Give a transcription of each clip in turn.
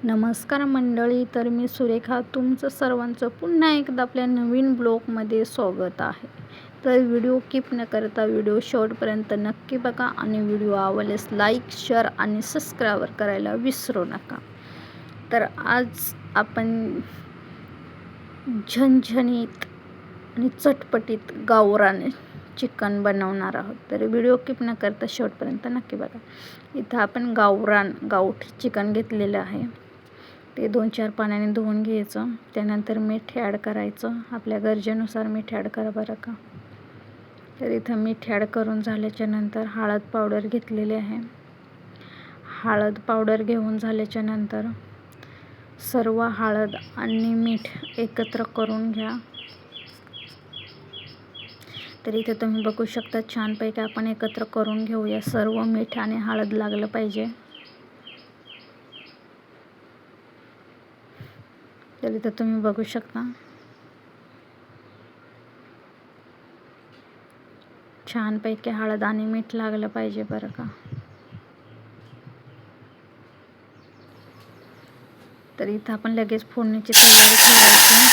नमस्कार मंडळी, तर मी सुरेखा तुमचं सर्वांचं पुन्हा एकदा आपल्या नवीन ब्लॉगमध्ये स्वागत आहे. तर व्हिडिओ कीप न करता व्हिडिओ शेवटपर्यंत नक्की बघा आणि व्हिडिओ आवडल्यास लाईक, शेअर आणि सबस्क्राईब करायला विसरू नका. तर आज आपण झणझणीत आणि चटपटीत गावरान चिकन बनवणार आहोत. तर व्हिडिओ कीप न करता शेवटपर्यंत नक्की बघा. इथं आपण गावठी चिकन घेतलेलं आहे. ते 2-4 पाण्याने धुवून घ्यायचं. त्यानंतर मीठ ॲड करायचं. आपल्या गरजेनुसार मीठ ॲड करा बरं का. तर इथं मीठ ॲड करून झाल्याच्या नंतर हळद पावडर घेतलेली आहे. हळद पावडर घेऊन झाल्याच्या नंतर सर्व हळद आणि मीठ एकत्र करून घ्या. तर इथे तुम्ही बघू शकता छानपैकी आपण एकत्र करून घेऊया. सर्व मीठ आणि हळद लागलं पाहिजे. तर इथं तुम्ही बघू शकता छानपैकी हळद आणि मीठ लागलं पाहिजे बरं का. तर इथं आपण लगेच फोडणीची तयारी करायची.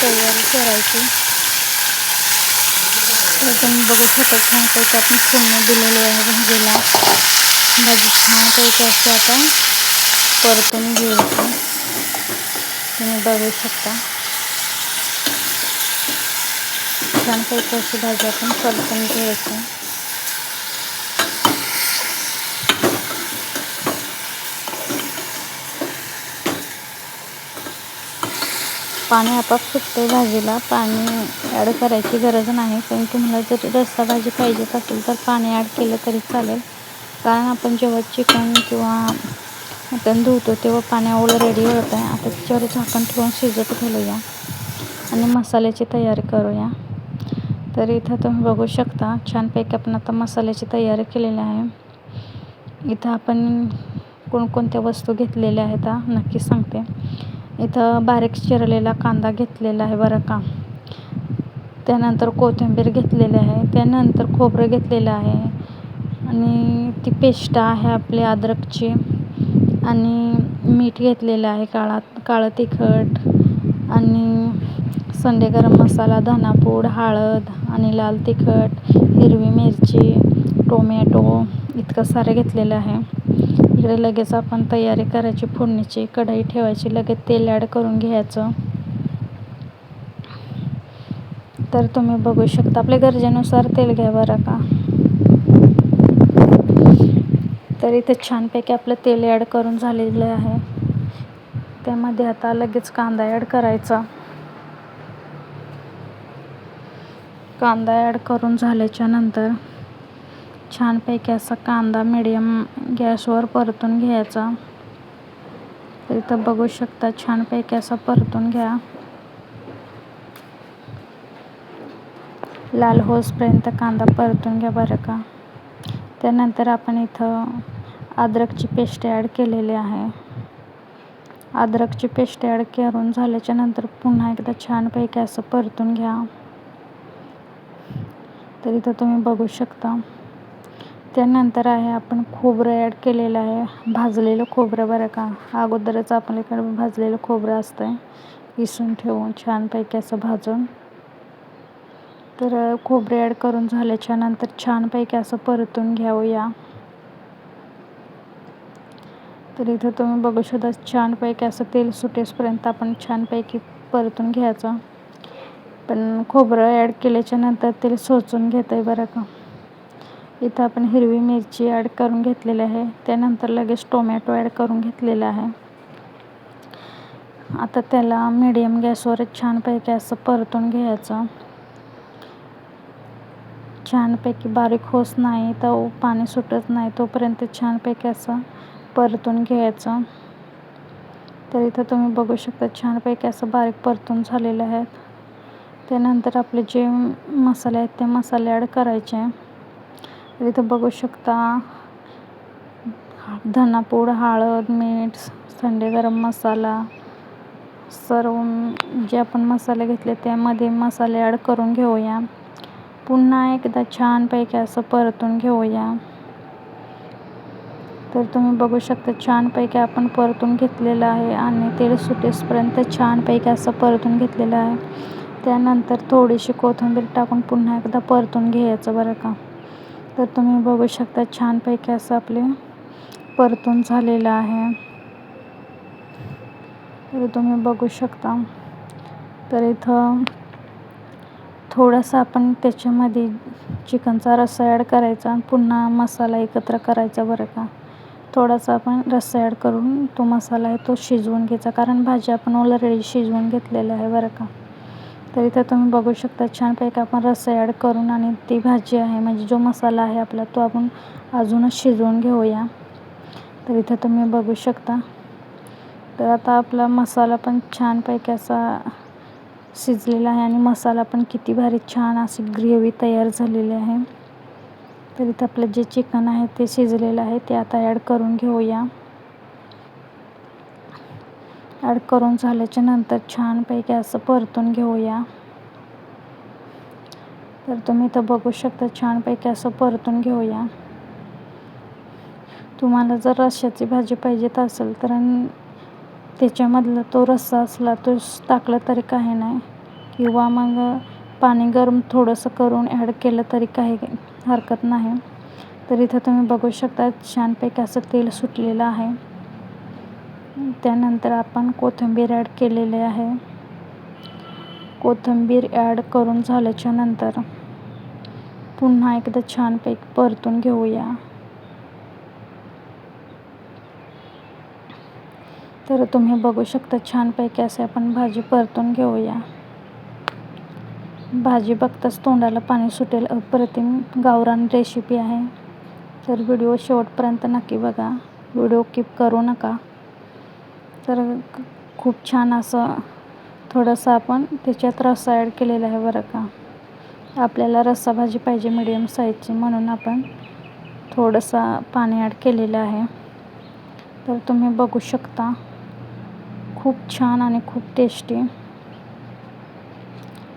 तयारी करायची. तर तुम्ही बघू शकता छानपैकी आपण फोडणी दिलेली आहे भाजीला. भाजी छानपैकी असते आता परतून घ्यायची. तुम्ही बघू शकता छानपैकी अशी भाजी आपण परतून घ्यायची. पाणी आपोआप सुटते भाजीला. पाणी ॲड करायची गरज नाही. पण तुम्हाला जर रस्सा भाजी पाहिजे असेल तर पाणी ॲड केलं तरी चालेल. कारण आपण जेव्हा चिकन किंवा मटण धुतो तेव्हा पाणी ऑलरेडी होत आहे. आता त्याच्यावर झाकण ठेवून शिजत घालूया आणि मसाल्याची तयारी करूया. तर इथं तुम्ही बघू शकता छानपैकी आपण आता मसाल्याची तयारी केलेली आहे. इथं आपण कोणकोणत्या वस्तू घेतलेल्या आहेत नक्की सांगते. इथं बारीक चिरलेला कांदा घेतलेला आहे बरं का. त्यानंतर कोथिंबीर घेतलेली आहे. त्यानंतर खोबरं घेतलेलं आहे आणि ती पेस्ट आहे आपली अद्रकची. आणि मीठ घेतलेलं आहे, काळं तिखट आणि संडे गरम मसाला, धनापूड, हळद आणि लाल तिखट, हिरवी मिरची, टोमॅटो इतकं सारं घेतलेलं आहे. इकडे लगेच आपण तयारी करायची फोडणीची. कढई ठेवायची, लगेच तेल ॲड करून घ्यायचं. तर तुम्ही बघू शकता आपल्या गरजेनुसार तेल घ्या बरं का. तर इथे छानपैकी आपलं तेल ॲड करून झालेलं आहे. त्यामध्ये आता लगेच कांदा ॲड करायचा. कांदा ॲड करून झाल्याच्या नंतर छानपैकी असा कांदा मीडियम गॅसवर परतून घ्यायचा. तर इथं बघू शकता छानपैकी असा परतून घ्या. लाल होसपर्यंत कांदा परतून घ्या बरं का. त्यानंतर आपण इथं अद्रकची पेस्ट ॲड केलेली आहे. अद्रकची पेस्ट ॲड करून झाल्याच्या नंतर पुन्हा एकदा छानपैकी असं परतून घ्या. तर इथं तुम्ही बघू शकता. त्यानंतर आहे आपण खोबरं ॲड केलेलं आहे. भाजलेलं खोबरं बरं का. अगोदरच आपल्याकडे भाजलेलं खोबरं असतं किसून ठेवून छानपैकी असं भाजून. तर खोबरे ॲड करून झाल्याच्या नंतर छानपैकी असं परतून घेऊया. तर इथं तुम्ही बघू शकता छानपैकी असं तेल सुटेपर्यंत आपण छानपैकी परतून घ्यायचं. पण खोबरं ॲड केल्याच्या नंतर तेल सोचून घेतं आहे बरं का. इथं आपण हिरवी मिरची ॲड करून घेतलेली आहे. त्यानंतर लगेच टोमॅटो ॲड करून घेतलेला आहे. आता त्याला मीडियम गॅसवरच छानपैकी असं परतून घ्यायचं. छानपैकी बारीक होस नाही तर पाणी सुटत नाही तोपर्यंत छानपैकी असं परतून घ्यायचं. तर इथं तुम्ही बघू शकता छानपैकी असं बारीक परतून झालेलं आहे. त्यानंतर आपले जे मसाले आहेत ते मसाले ॲड करायचे. तर इथं बघू शकता धनापूड, हळद, मीठ, संडे गरम मसाला सर्व जे आपण मसाले घेतले त्यामध्ये मसाले ॲड करून घेऊया. पुन्हा एकदा छानपैकी असं परतून घेऊया. तर तुम्ही बघू शकता छानपैकी आपण परतून घेतलेलं आहे आणि तेल सुटेपर्यंत छानपैकी असं परतून घेतलेलं आहे. त्यानंतर थोडीशी कोथिंबीर टाकून पुन्हा एकदा परतून घ्यायचं बरं का. तर तुम्ही बघू शकता छानपैकी असं आपले परतून झालेलं आहे. तर तुम्ही बघू शकता. तर इथं थोडंसं आपण त्याच्यामध्ये चिकनचा रस्सा ॲड करायचा आणि पुन्हा मसाला एकत्र करायचा बरं का. थोडासा आपण रस्सा ॲड करून तो मसाला आहे तो शिजवून घ्यायचा, कारण भाजी आपण ऑलरेडी शिजवून घेतलेली आहे बरं का. तर इथं तुम्ही बघू शकता छानपैकी आपण रस्सा ॲड करून आणि ती भाजी आहे म्हणजे जो मसाला आहे आपला तो आपण अजूनच शिजवून घेऊया. तर इथं तुम्ही बघू शकता. तर आता आपला मसाला पण छानपैकी असा शिजलेला आहे आणि मसाला पण किती भारी छान अशी ग्रेव्ही तयार झालेली आहे. तर इथं आपलं जे चिकन आहे ते शिजलेलं आहे ते आता ॲड करून घेऊया. ॲड करून झाल्याच्या नंतर छानपैकी असं परतून घेऊया. तर तुम्ही इथं बघू शकता छानपैकी असं परतून घेऊया. तुम्हाला जर रश्श्याची भाजी पाहिजेत असेल तर त्याच्यामधला तो रस्सा असला तो टाकला तरी काही नाही, किंवा मग पाणी गरम थोडंसं करून ॲड केलं तरी काही हरकत नाही. तर इथं तुम्ही बघू शकता छानपैकी असं तेल सुटलेलं आहे. त्यानंतर आपण कोथिंबीर ॲड केलेली आहे. कोथिंबीर ॲड करून झाल्याच्या नंतर पुन्हा एकदा छानपैकी परतून घेऊया. तर तुम्ही बघू शकता छानपैकी असे आपण भाजी परतून घेऊया. भाजी बघताच तोंडाला पाणी सुटेल, अप्रतिम गावरान रेसिपी आहे. तर व्हिडिओ शेवटपर्यंत नक्की बघा, व्हिडिओ स्किप करू नका. तर खूप छान असं थोडंसं आपण त्याच्यात रस्सा ॲड केलेला आहे बरं का. आपल्याला रस्सा भाजी पाहिजे मीडियम साईजची, म्हणून आपण थोडंसं पाणी ॲड केलेलं आहे. तर तुम्ही बघू शकता खूप छान आणि खूप टेस्टी.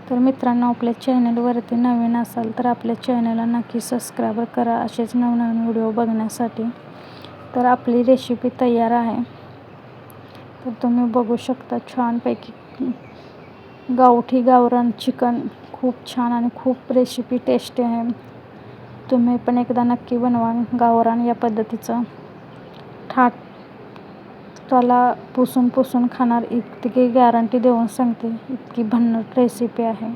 तर मित्रांनो, आपल्या चॅनलवरती नवीन असाल तर आपल्या चॅनलला नक्की सबस्क्राईब करा असेच नवनवीन व्हिडिओ बघण्यासाठी. तर आपली रेसिपी तयार आहे. तर तुम्ही बघू शकता छानपैकी गावठी गावरान चिकन खूप छान आणि खूप रेसिपी टेस्टी आहे. तुम्ही पण एकदा नक्की बनवा गावरान या पद्धतीचं. त्याला पुसून खाणार इतकी गॅरंटी देऊन सांगते, इतकी भन्नाट रेसिपी आहे.